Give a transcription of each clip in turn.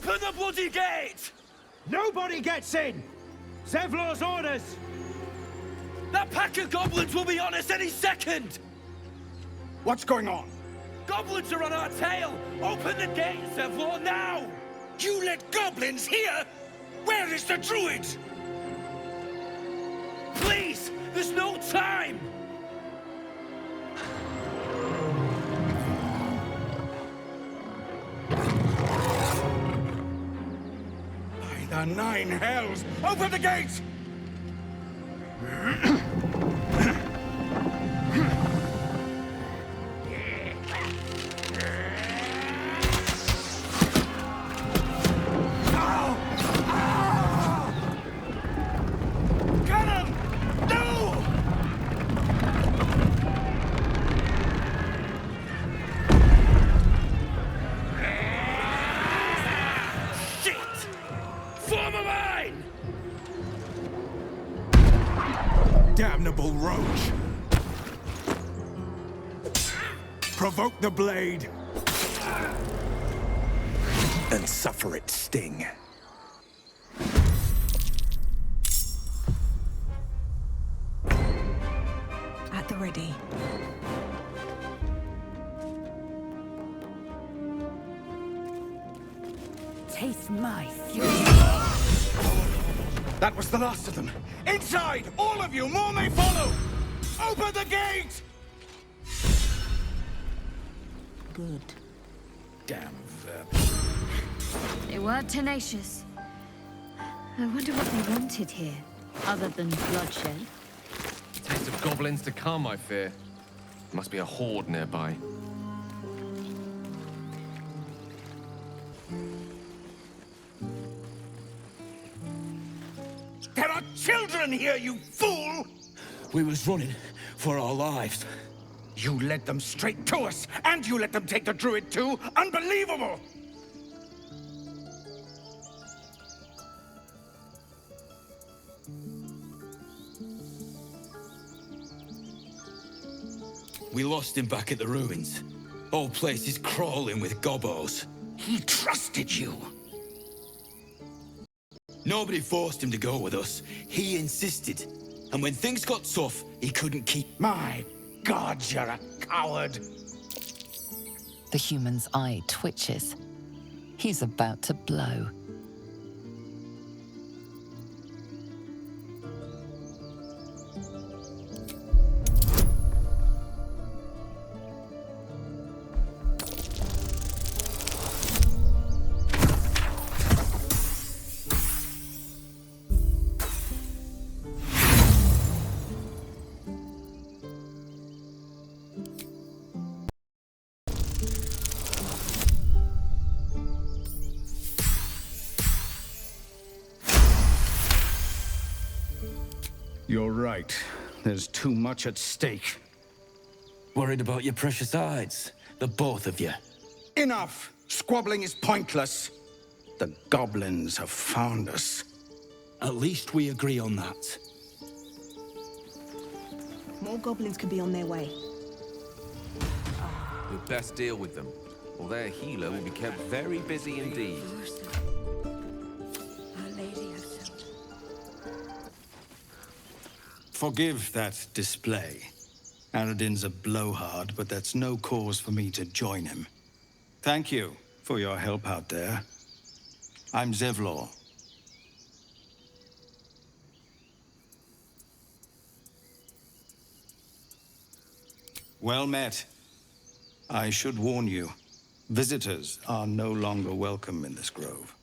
Open the bloody gate! Nobody gets in! Zevlor's orders! That pack of goblins will be on us any second! What's going on? Goblins are on our tail! Open the gate, Zevlor, now! You let goblins here? Where is the druid? Please! There's no time! By the nine hells! Open the gate! Damnable roach! Provoke the blade! And suffer its sting. At the ready. Taste my fury. That was the last of them. Inside! All of you! More may follow! Open the gate! Good. Damn vermin. They were tenacious. I wonder what they wanted here, other than bloodshed. Taste of goblins to come, I fear. Must be a horde nearby. There are children here, you fool! We was running for our lives. You led them straight to us, and you let them take the druid too? Unbelievable! We lost him back at the ruins. Whole place is crawling with gobos. He trusted you. Nobody forced him to go with us. He insisted. And when things got tough, he couldn't keep... My God, you're a coward! The human's eye twitches. He's about to blow. You're right. There's too much at stake. Worried about your precious hides, the both of you. Enough! Squabbling is pointless. The goblins have found us. At least we agree on that. More goblins could be on their way. We'd best deal with them, or their healer will be kept very busy indeed. Forgive that display. Aradin's a blowhard, but that's no cause for me to join him. Thank you for your help out there. I'm Zevlor. Well met. I should warn you, visitors are no longer welcome in this grove.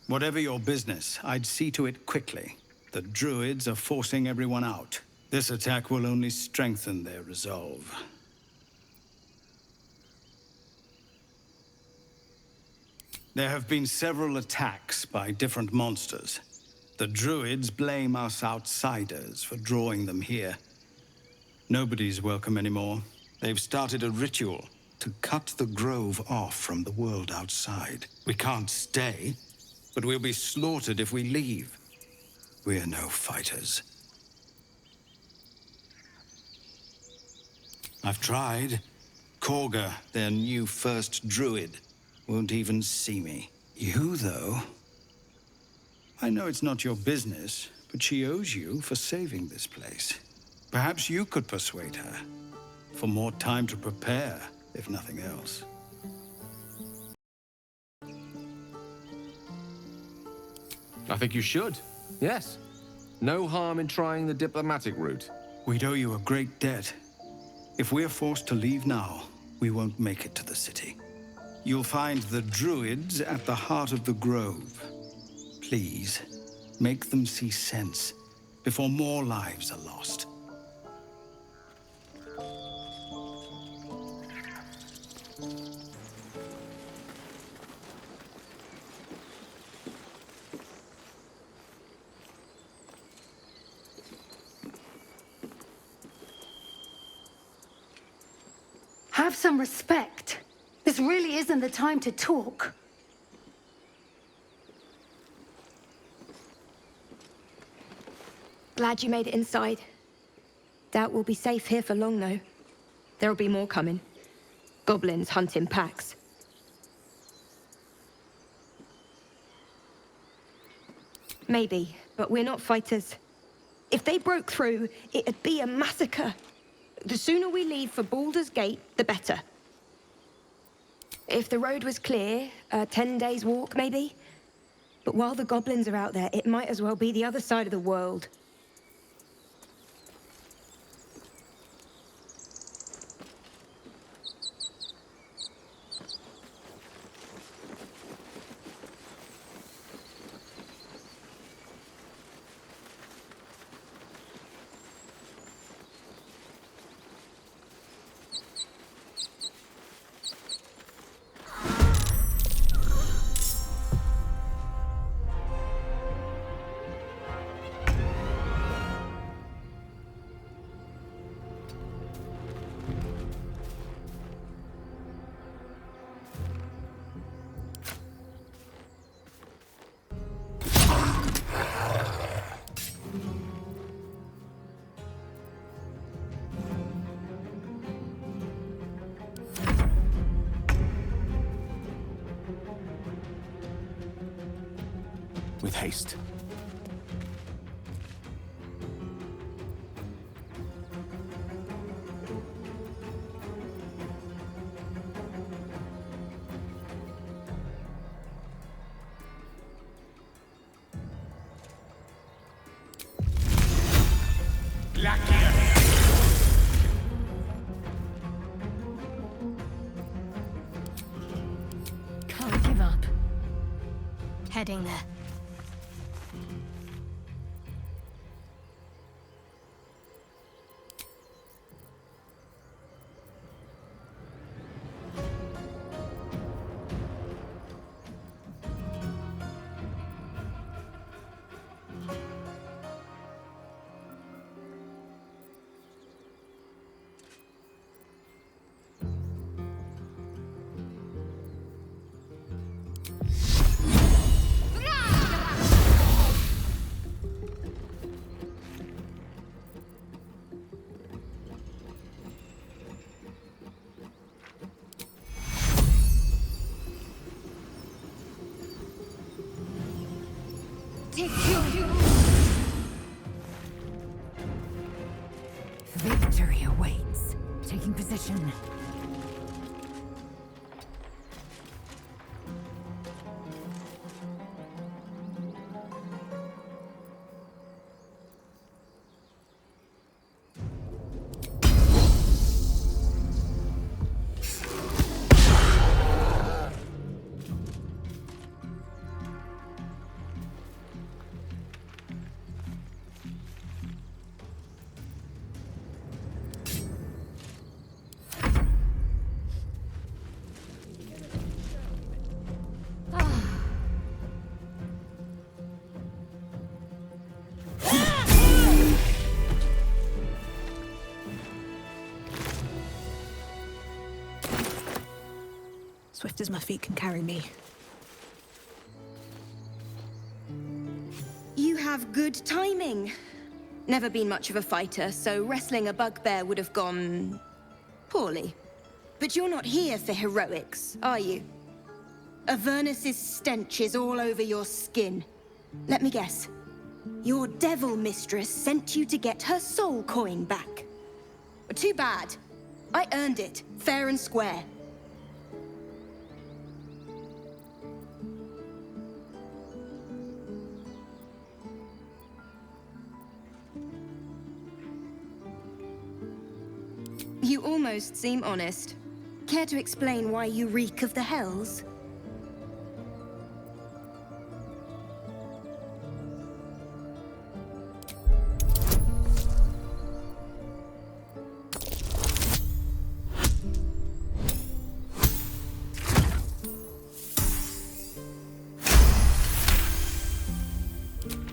Whatever your business, I'd see to it quickly. The druids are forcing everyone out. This attack will only strengthen their resolve. There have been several attacks by different monsters. The druids blame us outsiders for drawing them here. Nobody's welcome anymore. They've started a ritual to cut the grove off from the world outside. We can't stay, but we'll be slaughtered if we leave. We're no fighters. I've tried. Korga, their new first druid. won't even see me. You, though... I know it's not your business, but she owes you for saving this place. Perhaps you could persuade her, for more time to prepare, if nothing else. I think you should. Yes. No harm in trying the diplomatic route. We'd owe you a great debt. If we're forced to leave now, we won't make it to the city. You'll find the Druids at the heart of the grove. Please, make them see sense before more lives are lost. Have some respect. This really isn't the time to talk. Glad you made it inside. Doubt we'll be safe here for long, though. There'll be more coming. Goblins hunt in packs. Maybe, but we're not fighters. If they broke through, it'd be a massacre. The sooner we leave for Baldur's Gate, the better. If the road was clear, a 10 days walk, maybe? But while the goblins are out there, it might as well be the other side of the world. With haste. Can't give up. Heading there. Victory awaits. Taking position. Swift as my feet can carry me. You have good timing. Never been much of a fighter, so wrestling a bugbear would have gone... poorly. But you're not here for heroics, are you? Avernus's stench is all over your skin. Let me guess. Your devil mistress sent you to get her soul coin back. Too bad. I earned it, fair and square. You almost seem honest. Care to explain why you reek of the hells?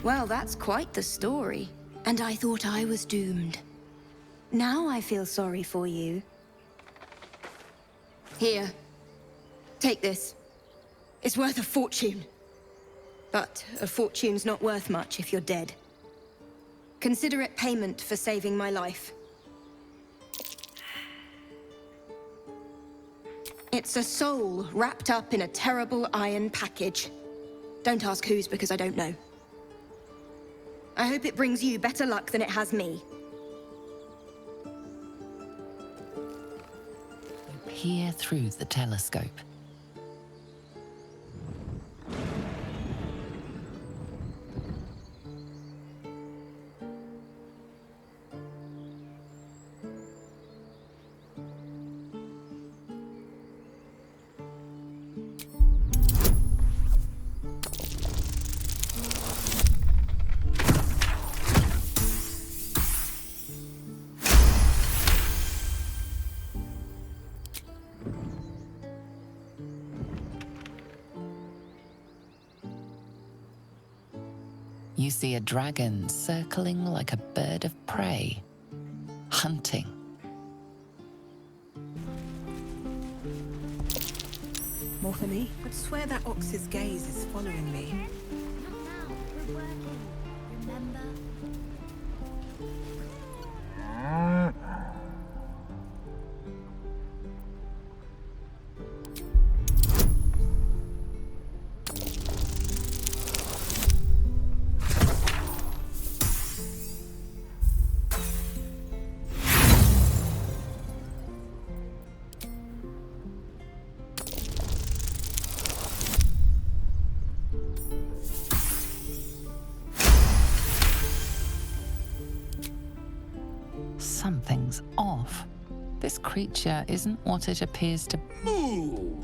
Well, that's quite the story. And I thought I was doomed. Now I feel sorry for you. Here. Take this. It's worth a fortune. But a fortune's not worth much if you're dead. Consider it payment for saving my life. It's a soul wrapped up in a terrible iron package. Don't ask whose, because I don't know. I hope it brings you better luck than it has me. You peer through the telescope. You see a dragon circling like a bird of prey, hunting. More for me? I'd swear that ox's gaze is following me. Not now. We're working. Remember? Something's off. This creature isn't what it appears to be. Ooh.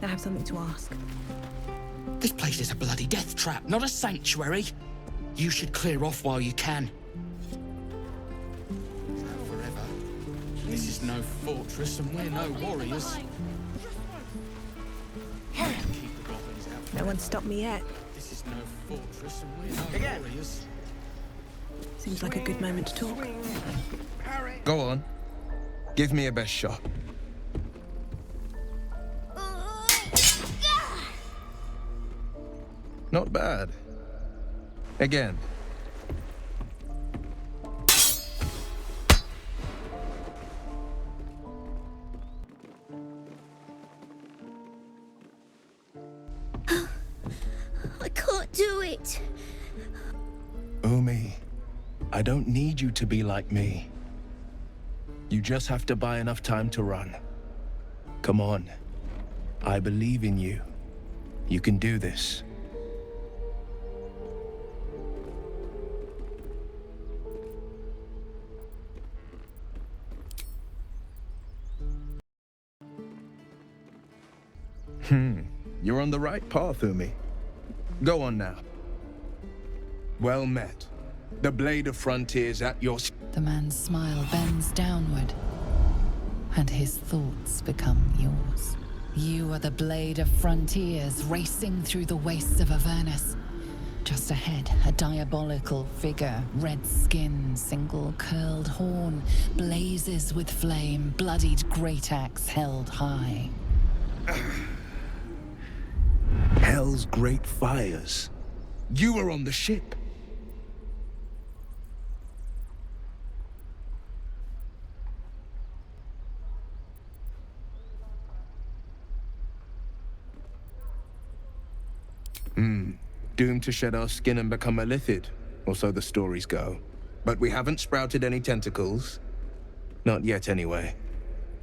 I have something to ask. This place is a bloody death trap, not a sanctuary. You should clear off while you can. Forever. This is no fortress and we're no warriors. Keep the goblins out. No one's stopped me yet. This is no fortress and we're no warriors. Seems like a good moment to talk. Go on. Give me a best shot. Not bad. Again. I can't do it. Umi, I don't need you to be like me. You just have to buy enough time to run. Come on. I believe in you. You can do this. You're on the right path, Umi. Go on now. Well met. The Blade of Frontiers at your... The man's smile bends downward, and his thoughts become yours. You are the Blade of Frontiers racing through the wastes of Avernus. Just ahead, a diabolical figure, red skin, single curled horn, blazes with flame, bloodied great axe held high. Hell's great fires. You were on the ship. Doomed to shed our skin and become a lithid, or so the stories go. But we haven't sprouted any tentacles. Not yet, anyway.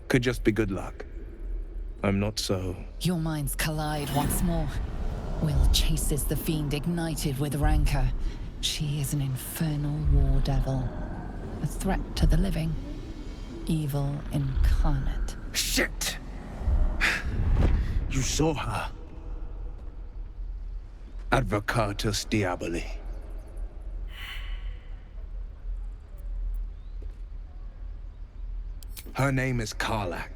Could just be good luck. I'm not so... Your minds collide once more. Will chases the fiend ignited with rancor. She is an infernal war devil. A threat to the living. Evil incarnate. Shit! You saw her. Advocatus Diaboli. Her name is Karlach,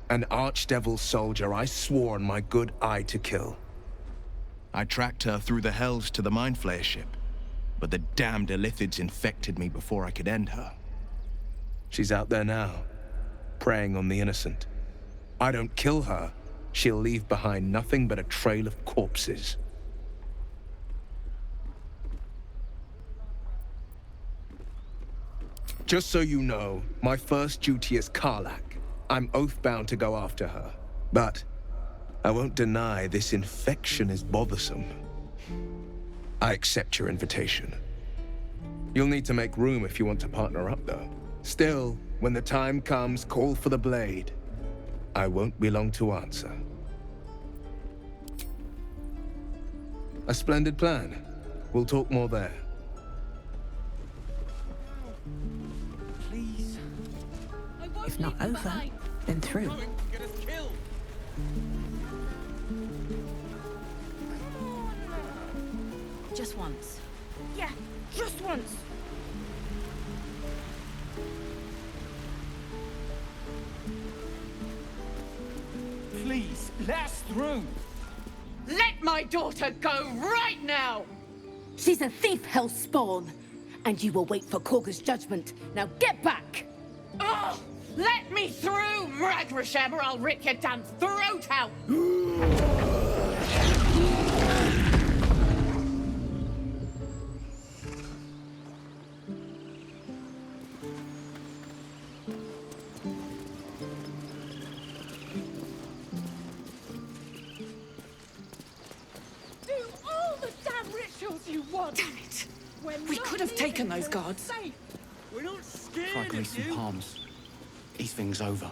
an archdevil soldier I swore on my good eye to kill. I tracked her through the hells to the Mind Flayer ship, but the damned Illithids infected me before I could end her. She's out there now, preying on the innocent. I don't kill her, she'll leave behind nothing but a trail of corpses. Just so you know, my first duty is Karlach. I'm oath-bound to go after her. But I won't deny this infection is bothersome. I accept your invitation. You'll need to make room if you want to partner up, though. Still, when the time comes, call for the blade. I won't be long to answer. A splendid plan. We'll talk more there. If not over, then through. Just once. Yeah, just once. Please, let us through. Let my daughter go right now! She's a thief, hellspawn. And you will wait for Korga's judgment. Now get back! Oh! Let me through, Mragrashem, or I'll rip your damn throat out! Do all the damn rituals you want! Damn it! We could have taken those guards. We're not scared Try greasing palms. These things over.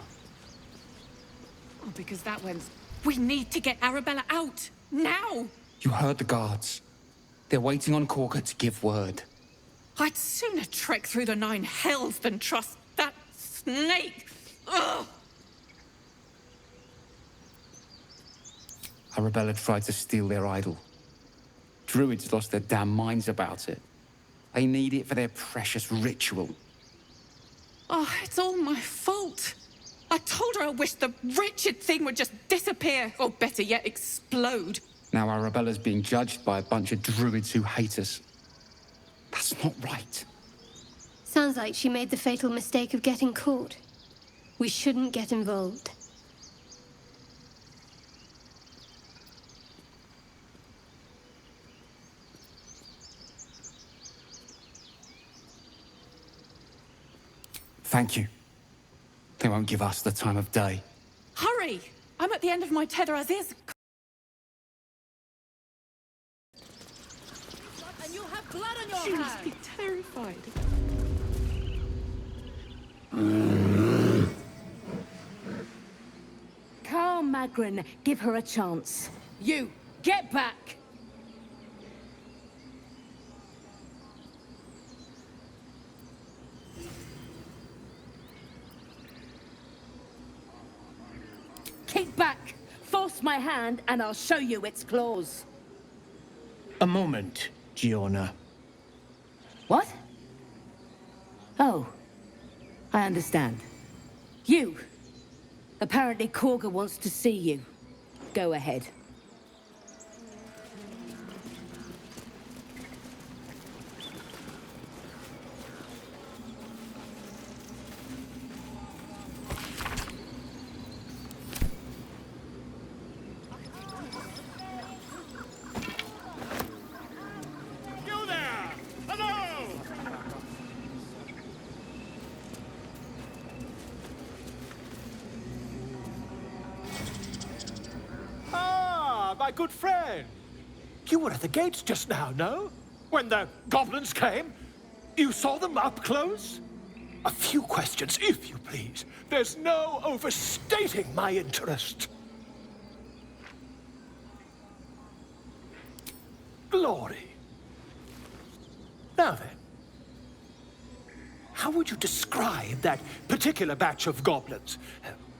Oh, because that went... We need to get Arabella out! Now! You heard the guards. They're waiting on Korga to give word. I'd sooner trek through the 9 hells than trust that snake! Ugh! Arabella tried to steal their idol. Druids lost their damn minds about it. They need it for their precious ritual. Oh, it's all my fault. I told her I wished the wretched thing would just disappear, or better yet, explode. Now Arabella's being judged by a bunch of druids who hate us. That's not right. Sounds like she made the fatal mistake of getting caught. We shouldn't get involved. Thank you. They won't give us the time of day. Hurry! I'm at the end of my tether as is. And you'll have blood on your She must hands! be terrified. Carl Magrin, give her a chance. You, get back! Keep back! Force my hand and I'll show you its claws. A moment, Giona. What? Oh, I understand. You! Apparently Korga wants to see you. Go ahead. my good friend. You were at the gates just now, no? When the goblins came? You saw them up close? A few questions, if you please. There's no overstating my interest. Glory. Now then, how would you describe that particular batch of goblins?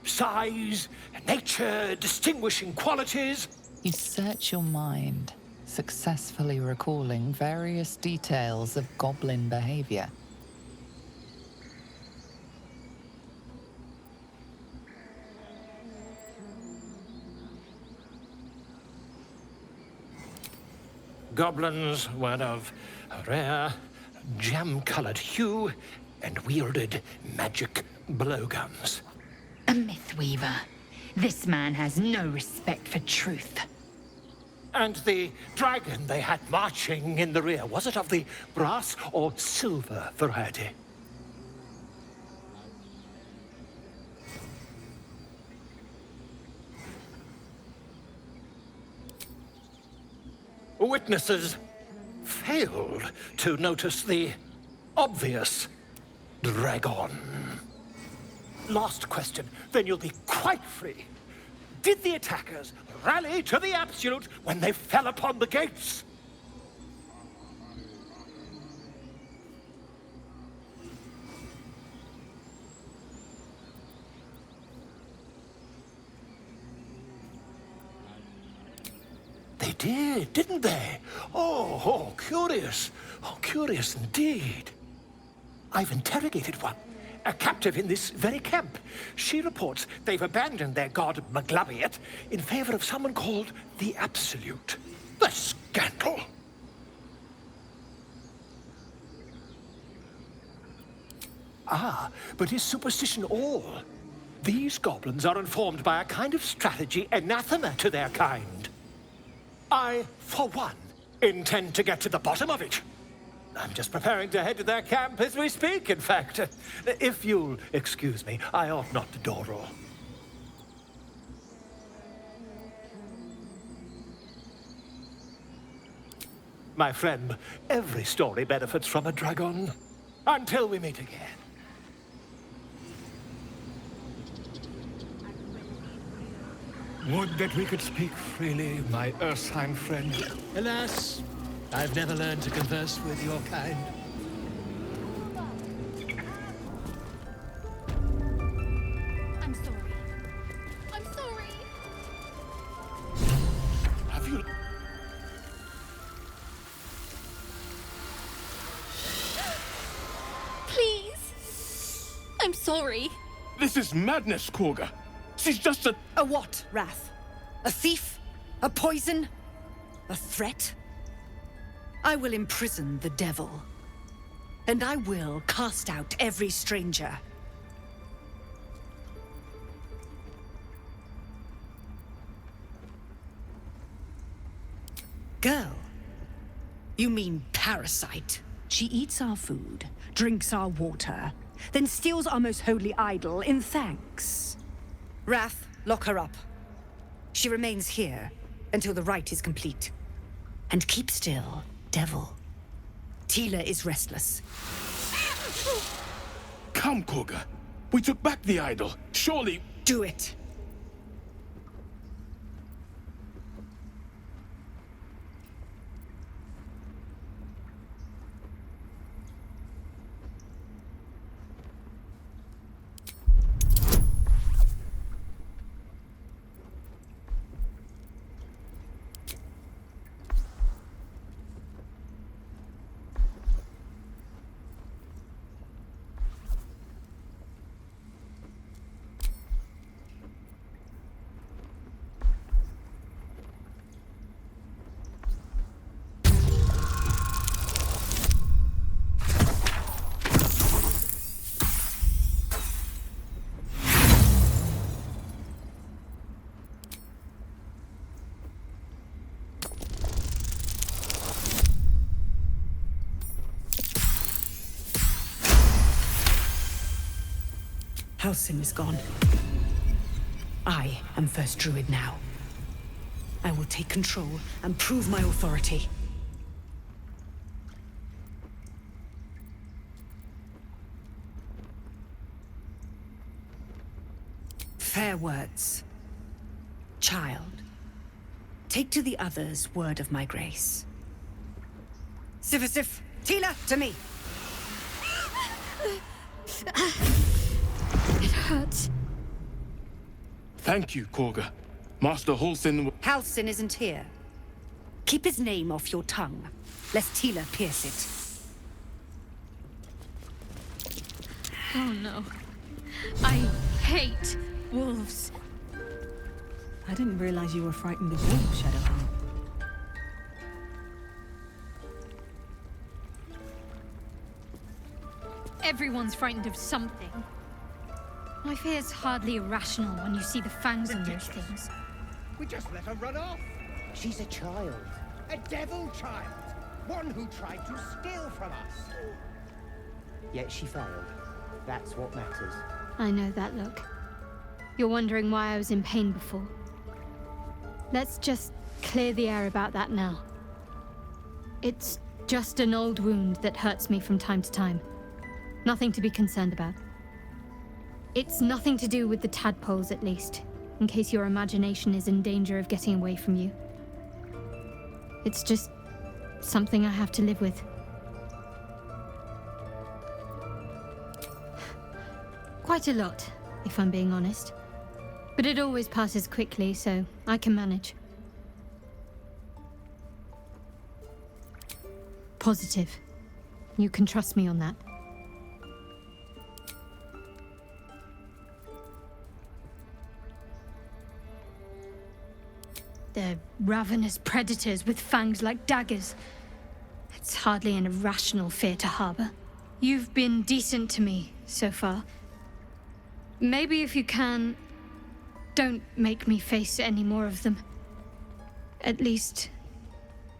Size, nature, distinguishing qualities? You search your mind, successfully recalling various details of goblin behavior. Goblins were of a rare, jam-colored hue and wielded magic blowguns. A mythweaver. This man has no respect for truth. And the dragon they had marching in the rear, was it of the brass or silver variety? Witnesses failed to notice the obvious dragon. Last question, then you'll be quite free. Did the attackers rally to the absolute when they fell upon the gates? They did, didn't they? Oh, curious. Oh, curious indeed. I've interrogated one, a captive in this very camp. She reports they've abandoned their god Maglabiet in favor of someone called the Absolute. The scandal! Ah, but is superstition all? These goblins are informed by a kind of strategy anathema to their kind. I, for one, intend to get to the bottom of it. I'm just preparing to head to their camp as we speak, in fact. If you'll excuse me, I ought not to dawdle. My friend, every story benefits from a dragon. Until we meet again. Would that we could speak freely, my Ursine friend. Alas, I've never learned to converse with your kind. I'm sorry. I'm sorry. Have you... Please. I'm sorry. This is madness, Korga. She's just a... A what, Wrath? A thief? A poison? A threat? I will imprison the devil. And I will cast out every stranger. Girl? You mean parasite? She eats our food, drinks our water, then steals our most holy idol in thanks. Wrath, lock her up. She remains here until the rite is complete. And keep still, devil. Tila is restless. Come, Korga. We took back the idol. Surely... Do it. Halsin is gone. I am first druid now. I will take control and prove my authority. Fair words. Child, take to the others word of my grace. Sif, Tila, to me! It hurts. Thank you, Korga. Master Halsin... Halsin isn't here. Keep his name off your tongue, lest Tila pierce it. Oh no. I hate wolves. I didn't realize you were frightened of wolves, Shadowheart. Everyone's frightened of something. My fear's hardly irrational when you see the fangs on those things. We just let her run off. She's a child. A devil child. One who tried to steal from us. Yet she failed. That's what matters. I know that look. You're wondering why I was in pain before. Let's just clear the air about that now. It's just an old wound that hurts me from time to time. Nothing to be concerned about. It's nothing to do with the tadpoles, at least, in case your imagination is in danger of getting away from you. It's just something I have to live with. Quite a lot, if I'm being honest. But it always passes quickly, so I can manage. Positive. You can trust me on that. They're ravenous predators with fangs like daggers. It's hardly an irrational fear to harbor. You've been decent to me so far. Maybe if you can, don't make me face any more of them. At least,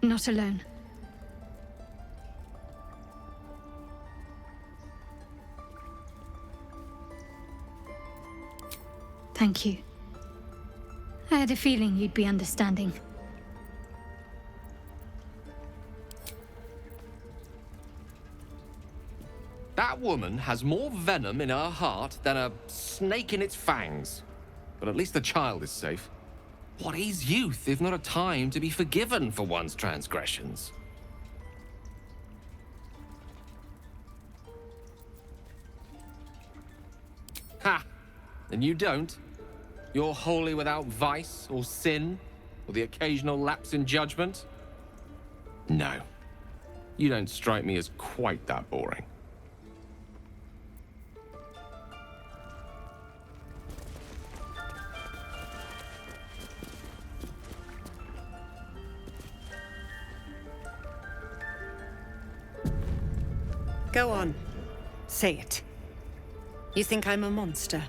not alone. Thank you. I had a feeling you'd be understanding. That woman has more venom in her heart than a snake in its fangs. But at least the child is safe. What is youth if not a time to be forgiven for one's transgressions? Ha! And you don't? You're wholly without vice or sin, or the occasional lapse in judgment? No. You don't strike me as quite that boring. Go on. Say it. You think I'm a monster?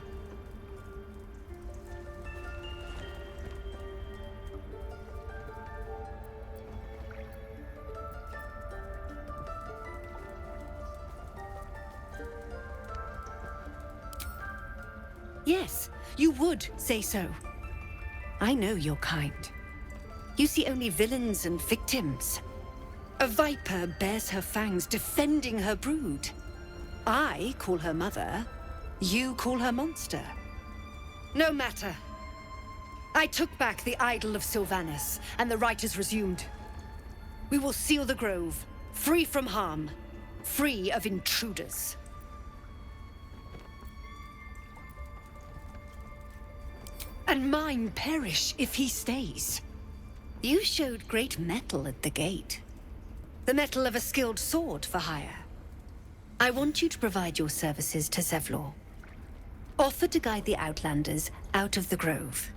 Yes, you would say so. I know your kind. You see only villains and victims. A viper bears her fangs defending her brood. I call her mother. You call her monster. No matter. I took back the idol of Sylvanas, and the rite is resumed. We will seal the grove, free from harm, free of intruders. And mine perish if he stays. You showed great mettle at the gate. The mettle of a skilled sword for hire. I want you to provide your services to Zevlor. Offer to guide the Outlanders out of the grove.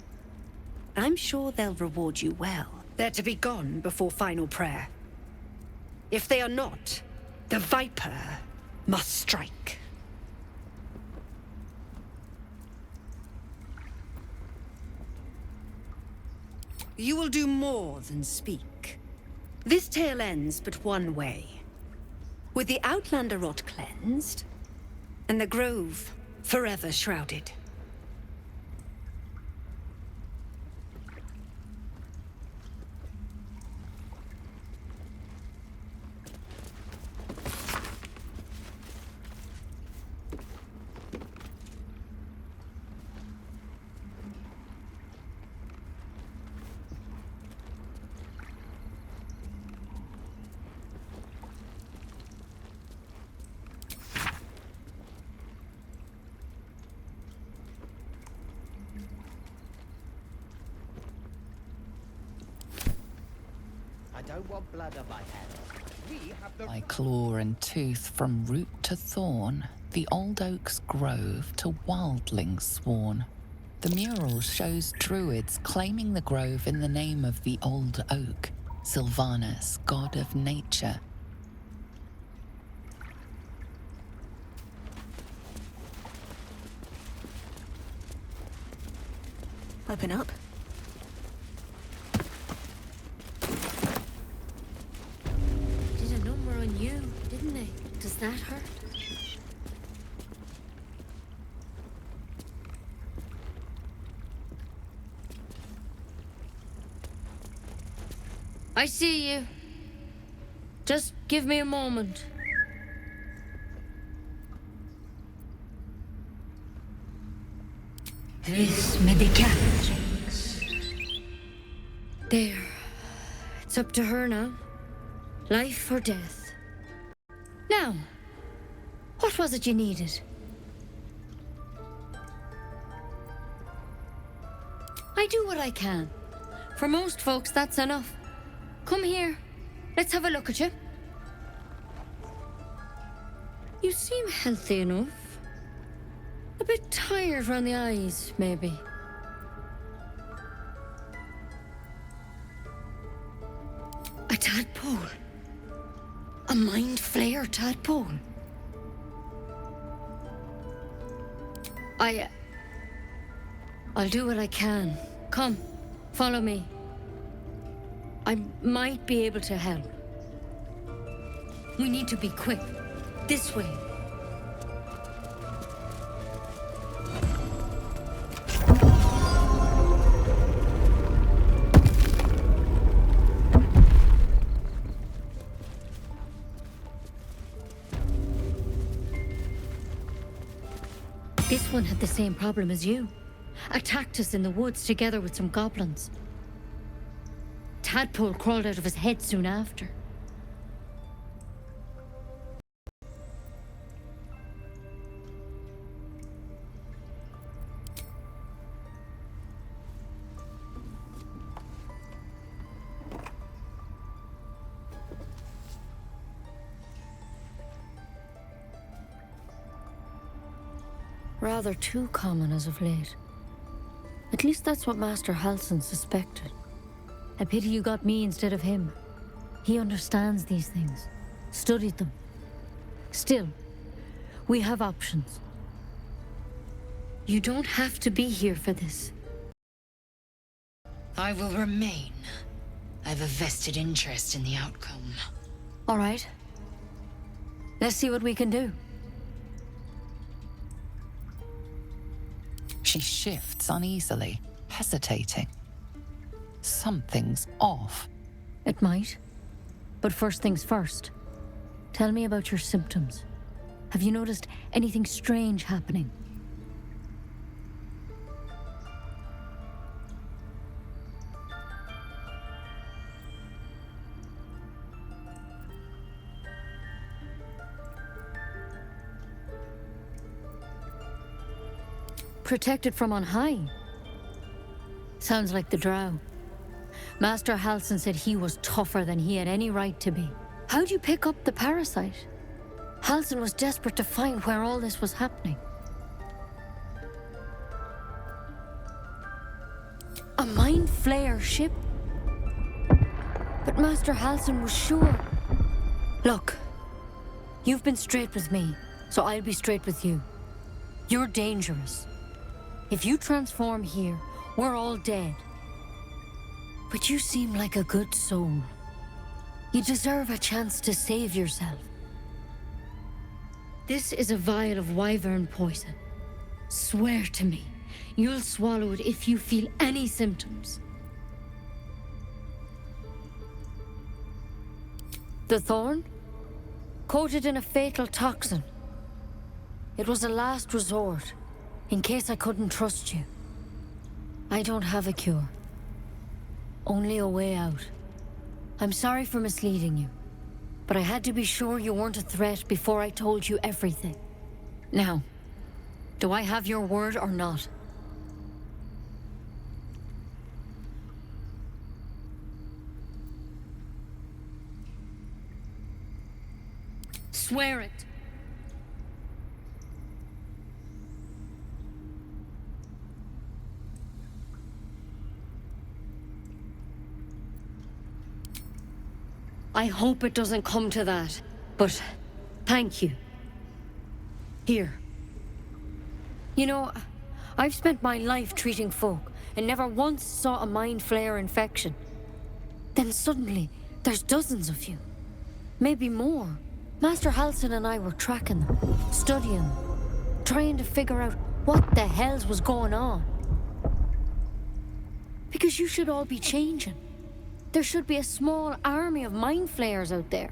I'm sure they'll reward you well. They're to be gone before final prayer. If they are not, the Viper must strike. You will do more than speak. This tale ends but one way. With the Outlander rot cleansed, and the grove forever shrouded. I don't want blood on my hands. We have the... By claw and tooth from root to thorn, the old oak's grove to wildlings sworn. The mural shows druids claiming the grove in the name of the old oak, Sylvanus, god of nature. Open up. Did a number on you, didn't they? Does that hurt? I see you. Just give me a moment. This medicatrix. There. It's up to her now. Life or death. Now, what was it you needed? I do what I can. For most folks, that's enough. Come here. Let's have a look at you. You seem healthy enough. A bit tired around the eyes, maybe. A tadpole. A mind flayer tadpole. I'll do what I can. Come, follow me. I might be able to help. We need to be quick. This way. This one had the same problem as you. Attacked us in the woods together with some goblins. Tadpole crawled out of his head soon after. Rather too common as of late. At least that's what Master Halsin suspected. A pity you got me instead of him. He understands these things, studied them. Still, we have options. You don't have to be here for this. I will remain. I have a vested interest in the outcome. All right. Let's see what we can do. She shifts uneasily, hesitating. Something's off. It might. But first things first. Tell me about your symptoms. Have you noticed anything strange happening? Protected from on high. Sounds like the drow. Master Halsin said he was tougher than he had any right to be. How'd you pick up the parasite? Halsin was desperate to find where all this was happening. A mind flayer ship? But Master Halsin was sure. Look, you've been straight with me, so I'll be straight with you. You're dangerous. If you transform here, we're all dead. But you seem like a good soul. You deserve a chance to save yourself. This is a vial of wyvern poison. Swear to me, you'll swallow it if you feel any symptoms. The thorn? Coated in a fatal toxin. It was a last resort, in case I couldn't trust you. I don't have a cure. Only a way out. I'm sorry for misleading you, but I had to be sure you weren't a threat before I told you everything. Now, do I have your word or not? swear it. I hope it doesn't come to that, but thank you. Here. You know, I've spent my life treating folk and never once saw a mind flare infection. Then suddenly, there's dozens of you. Maybe more. Master Halsin and I were tracking them, studying them, trying to figure out what the hells was going on. Because you should all be changing. There should be a small army of mind flayers out there.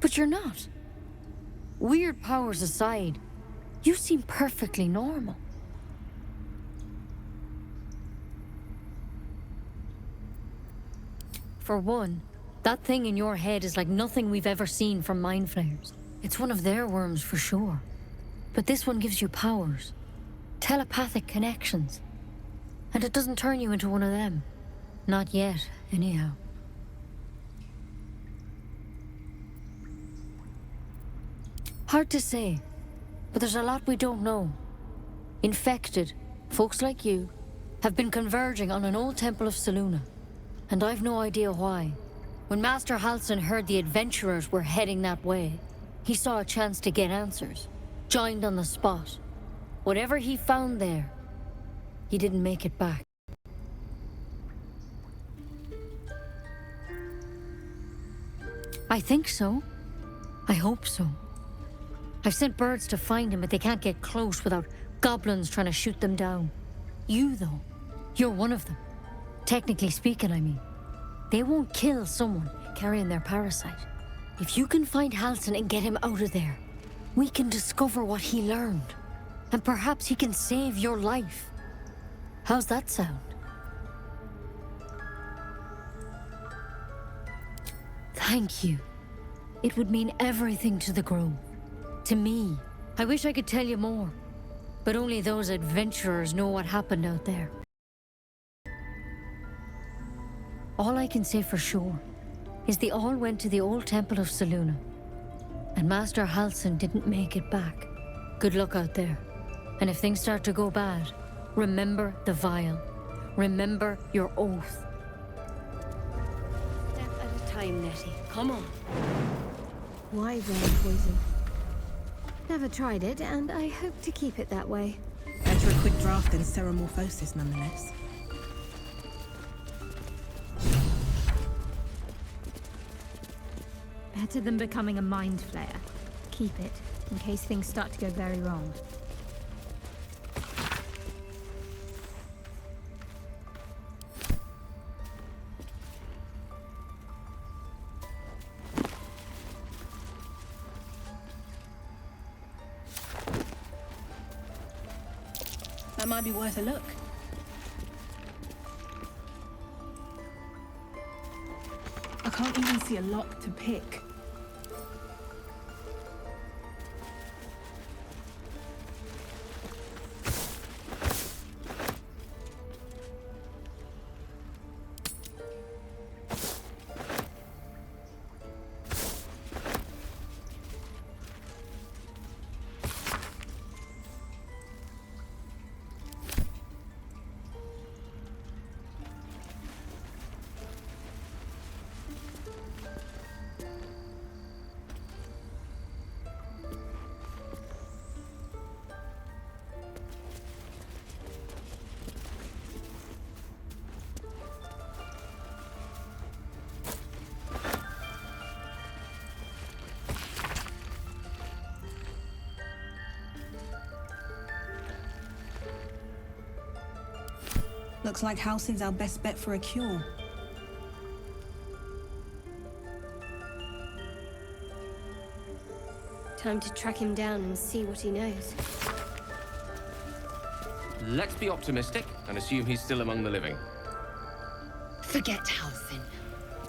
But you're not. Weird powers aside, you seem perfectly normal. For one, that thing in your head is like nothing we've ever seen from mind flayers. It's one of their worms for sure. But this one gives you powers. Telepathic connections. And it doesn't turn you into one of them. Not yet, anyhow. Hard to say, but there's a lot we don't know. Infected, folks like you, have been converging on an old temple of Selûne. And I've no idea why. When Master Halsin heard the adventurers were heading that way, he saw a chance to get answers. Joined on the spot. Whatever he found there, he didn't make it back. I think so. I hope so. I've sent birds to find him, but they can't get close without goblins trying to shoot them down. You, though, you're one of them. Technically speaking, I mean. They won't kill someone carrying their parasite. If you can find Halsin and get him out of there, we can discover what he learned. And perhaps he can save your life. How's that sound? Thank you. It would mean everything to the Grove. To me. I wish I could tell you more. But only those adventurers know what happened out there. All I can say for sure is they all went to the old temple of Selûne. And Master Halsin didn't make it back. Good luck out there. And if things start to go bad, remember the vial. Remember your oath. Step at a time, Nettie. Come on. Wyvern poison. Never tried it, and I hope to keep it that way. Better a quick draft than ceremorphosis, nonetheless. Better than becoming a mind flayer. Keep it, in case things start to go very wrong. That might be worth a look. I can't even see a lock to pick. Looks like Halsin's our best bet for a cure. Time to track him down and see what he knows. Let's be optimistic and assume he's still among the living. Forget Halsin.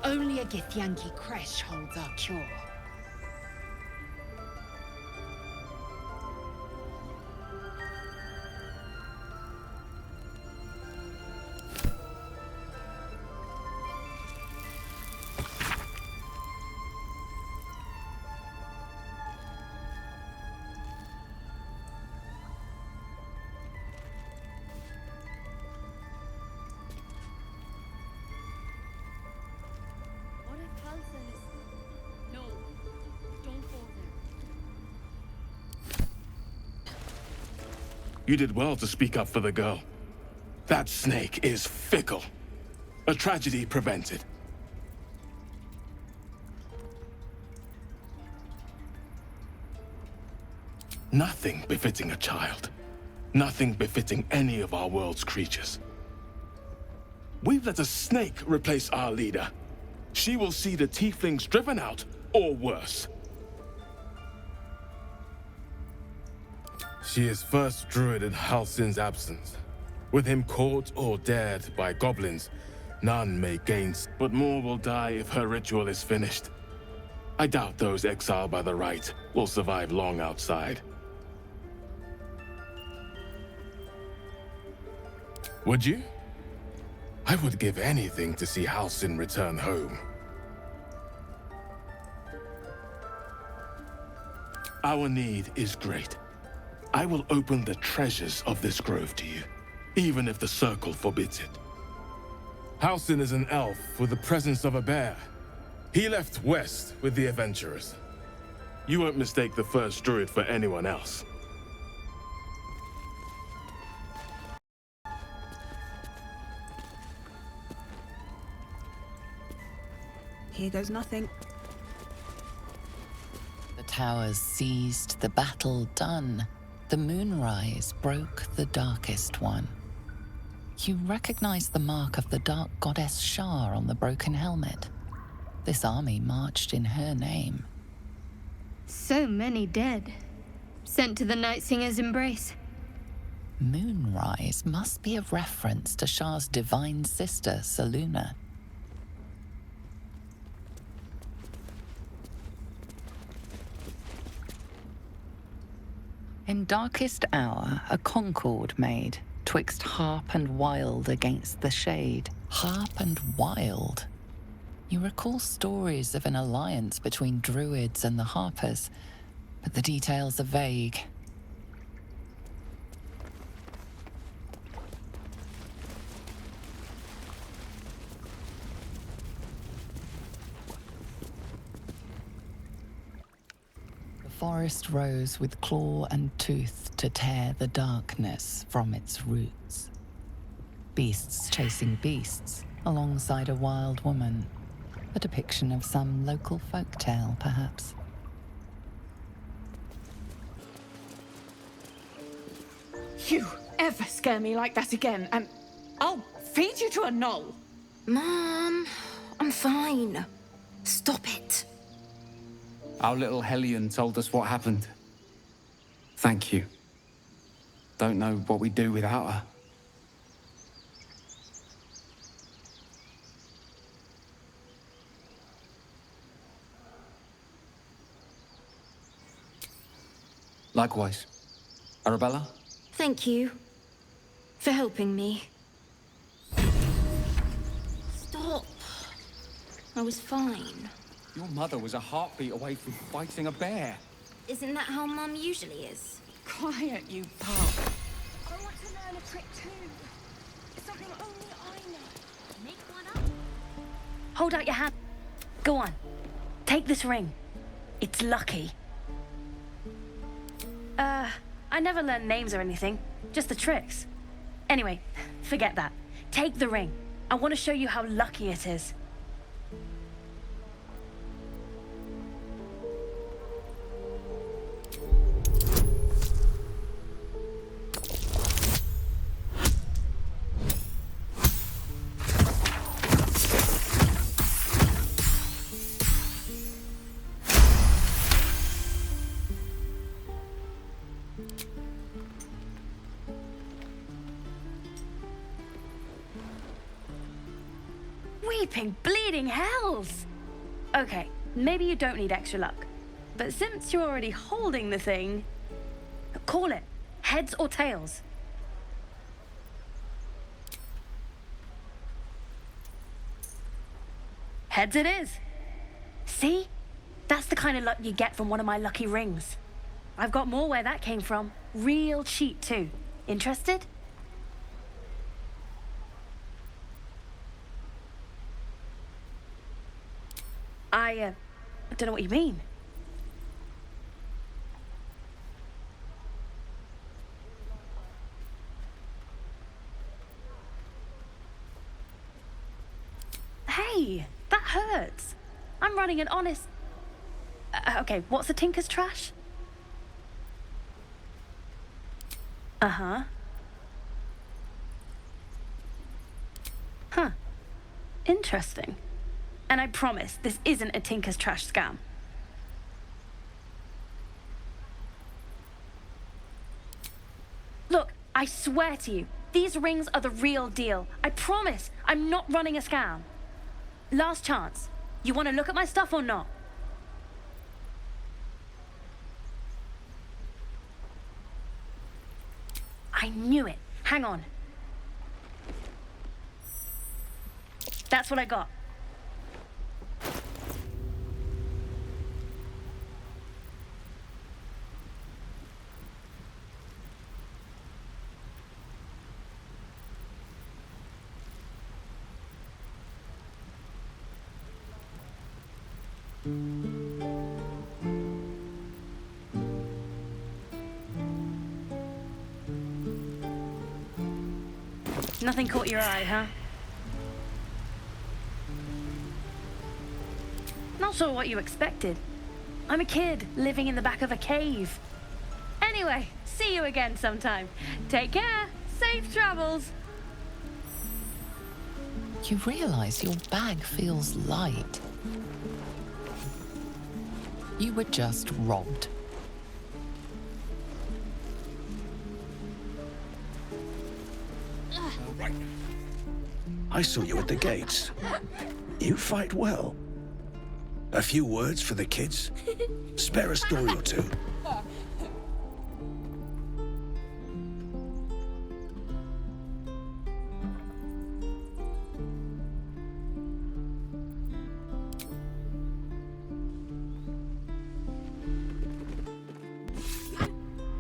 Only a Githyanki Kresh holds our cure. You did well to speak up for the girl. That snake is fickle. A tragedy prevented. Nothing befitting a child. Nothing befitting any of our world's creatures. We've let a snake replace our leader. She will see the tieflings driven out, or worse. She is first druid in Halsin's absence. With him caught or dared by goblins, none may gain, but more will die if her ritual is finished. I doubt those exiled by the right will survive long outside. Would you? I would give anything to see Halsin return home. Our need is great. I will open the treasures of this grove to you, even if the Circle forbids it. Halsin is an elf with the presence of a bear. He left west with the adventurers. You won't mistake the first druid for anyone else. Here goes nothing. The towers seized, the battle done. The moonrise broke the darkest one. You recognize the mark of the dark goddess Shar on the broken helmet. This army marched in her name. So many dead. Sent to the Night Singer's embrace. Moonrise must be a reference to Shar's divine sister, Selûne. In darkest hour, a concord made, twixt harp and wild against the shade. Harp and wild. You recall stories of an alliance between druids and the harpers, but the details are vague. The forest rose with claw and tooth to tear the darkness from its roots. Beasts chasing beasts alongside a wild woman. A depiction of some local folktale, perhaps. You ever scare me like that again, and I'll feed you to a gnoll. Mom, I'm fine. Stop it. Our little Hellion told us what happened. Thank you. Don't know what we'd do without her. Likewise. Arabella? Thank you for helping me. Stop. I was fine. Your mother was a heartbeat away from fighting a bear. Isn't that how Mum usually is? Quiet, you pup. I want to learn a trick too. Something only I know. Make one up. Hold out your hand. Go on. Take this ring. It's lucky. I never learned names or anything. Just the tricks. Anyway, forget that. Take the ring. I want to show you how lucky it is. Weeping, bleeding hells! Okay, maybe you don't need extra luck. But since you're already holding the thing, call it. Heads or tails? Heads it is. See? That's the kind of luck you get from one of my lucky rings. I've got more where that came from. Real cheap too. Interested? I don't know what you mean. Hey, that hurts. I'm running an honest... okay, what's a tinker's trash? Uh-huh. Huh. Interesting. And I promise, this isn't a tinker's trash scam. Look, I swear to you, these rings are the real deal. I promise, I'm not running a scam. Last chance. You want to look at my stuff or not? I knew it. Hang on. That's what I got. Nothing caught your eye, huh? Not sure what you expected. I'm a kid living in the back of a cave. Anyway, see you again sometime. Take care. Safe travels. You realize your bag feels light. You were just robbed. I saw you at the gates. You fight well. A few words for the kids? Spare a story or two.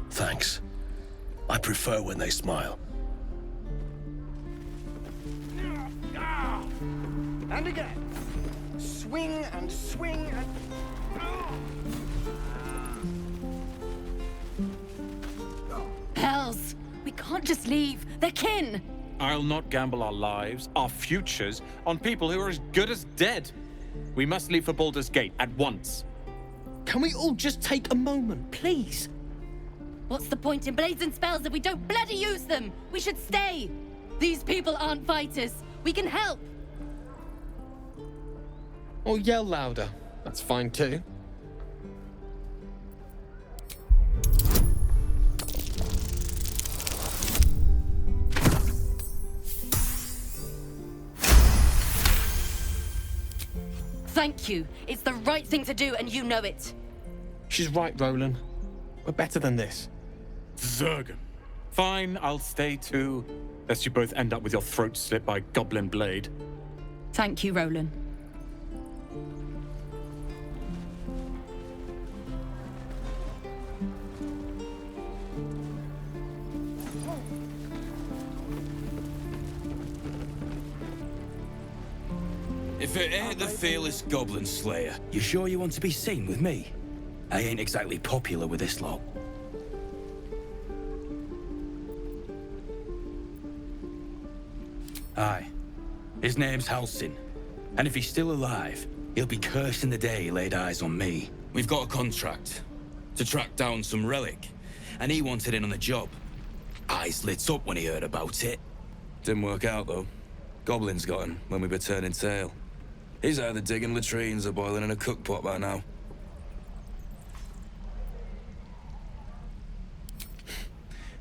Thanks. I prefer when they smile. And again. Swing and swing and... Hells! We can't just leave. They're kin! I'll not gamble our lives, our futures, on people who are as good as dead. We must leave for Baldur's Gate at once. Can we all just take a moment, please? What's the point in blazing spells if we don't bloody use them? We should stay! These people aren't fighters. We can help! Or yell louder. That's fine too. Thank you. It's the right thing to do, and you know it. She's right, Roland. We're better than this. Zergan. Fine, I'll stay too. Lest you both end up with your throat slit by Goblin Blade. Thank you, Roland. If it ain't the fearless Goblin Slayer, you sure you want to be seen with me? I ain't exactly popular with this lot. Aye. His name's Halsin. And if he's still alive, he'll be cursing the day he laid eyes on me. We've got a contract to track down some relic, and he wanted in on the job. Eyes lit up when he heard about it. Didn't work out, though. Goblins got him when we were turning tail. He's either digging latrines or boiling in a cookpot by now.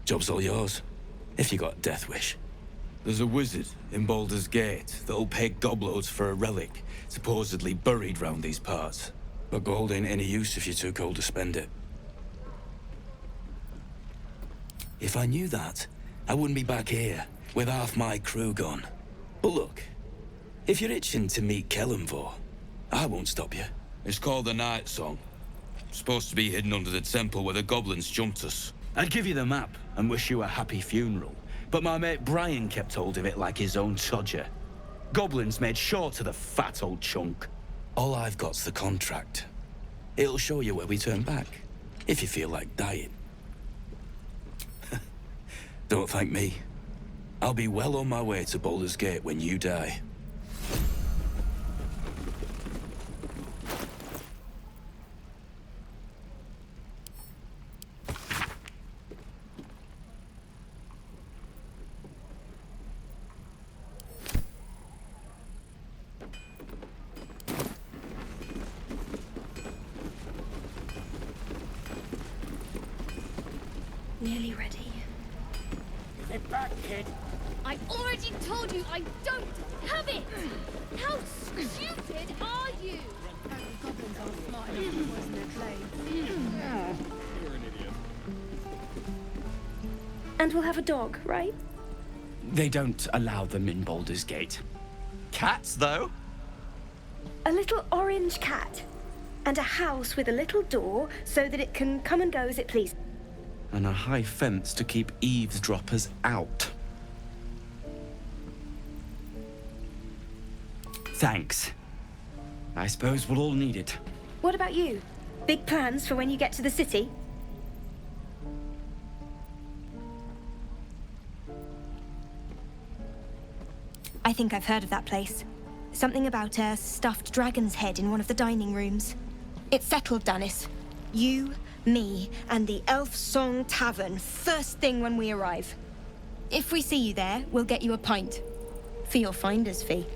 Job's all yours, if you got a death wish. There's a wizard in Baldur's Gate that'll pay gobloads for a relic supposedly buried round these parts. But gold ain't any use if you're too cold to spend it. If I knew that, I wouldn't be back here with half my crew gone. But look, if you're itching to meet Kellenvor, I won't stop you. It's called the Night Song. Supposed to be hidden under the temple where the goblins jumped us. I'd give you the map and wish you a happy funeral, but my mate Brian kept hold of it like his own Todger. Goblins made sure to the fat old chunk. All I've got's the contract. It'll show you where we turn back, if you feel like dying. Don't thank me. I'll be well on my way to Baldur's Gate when you die. nearly ready. Give it back, kid. I already told you I don't have it! How stupid are you? Goblins aren't smart enough to poison their clay. You're an idiot. And we'll have a dog, right? They don't allow them in Baldur's Gate. Cats, though? A little orange cat. And a house with a little door so that it can come and go as it pleases. And a high fence to keep eavesdroppers out. Thanks. I suppose we'll all need it. What about you? Big plans for when you get to the city? I think I've heard of that place. Something about a stuffed dragon's head in one of the dining rooms. It's settled, Danis. You, me, and the Elf Song Tavern first thing when we arrive. If we see you there, we'll get you a pint. For your finder's fee.